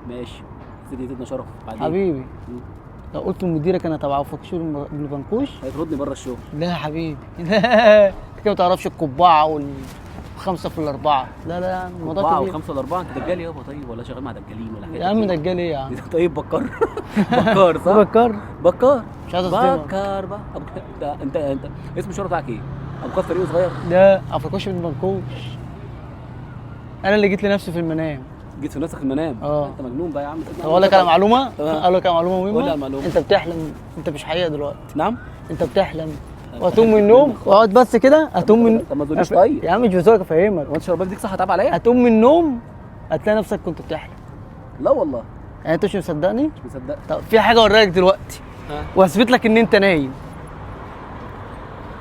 ماشي. سيدي زدنا شرف بعدين. حبيبي مم. لو قلت لمديرك انا تبع فكشور ابن بنكوش. هيطردني بره الشغل. لا يا حبيبي لا انت كده ما تعرفش القبعه والخمسه في الاربعه. لا لا الموضوع أربعة كبير. وخمسة ولا 4 أنت دجال يابا طيب ولا شغال مع دجالين ولا حاجة؟ يا عم دجال ايه يا عم؟ طيب بكار. بكار صح؟ بكر بكار. مش عايز اصدمك. بكار بقى انت اسم الشهرة بتاعك ايه؟ ابو كار فريق صغير؟ لا افريقوش ابن بنكوش. انا اللي جيت لنفسي في المنام. جيت في نفسك المنام. اه. انت مجنون بقى يا عم. طب اقول لك على معلومه؟ اه. اقول لك على معلومه مهمه. قول لي على المعلومة. انت بتحلم، انت مش حقيقه دلوقتي. نعم؟ انت بتحلم وهتقوم من النوم واقعد بس كده هتقوم من طب ما تقوليش طيب. يا عم مش بزورك افهمك. هو انت شربات ديك صح هتعب عليا؟ هتقوم من النوم هتلاقي نفسك كنت بتحلم. لا والله يعني انت مش مصدقني؟ مش مصدق. طب في حاجه اوريها لك دلوقتي ها؟ واثبت لك ان انت نايم.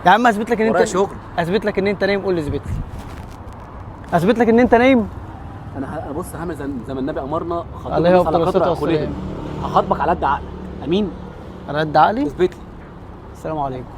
يا عم اثبت لك ان ورايا انت شغل. اثبت لك ان انت نايم. قول لي اثبت لي. اثبت لك ان انت نايم. انا بص هعمل زي ما النبي امرنا عليه خاطبك أفضل على قدر الصلاة عقولهم. والسلام. هخاطبك على قد عقلك. امين. انا قد عقلي. اثبت لي. السلام عليكم.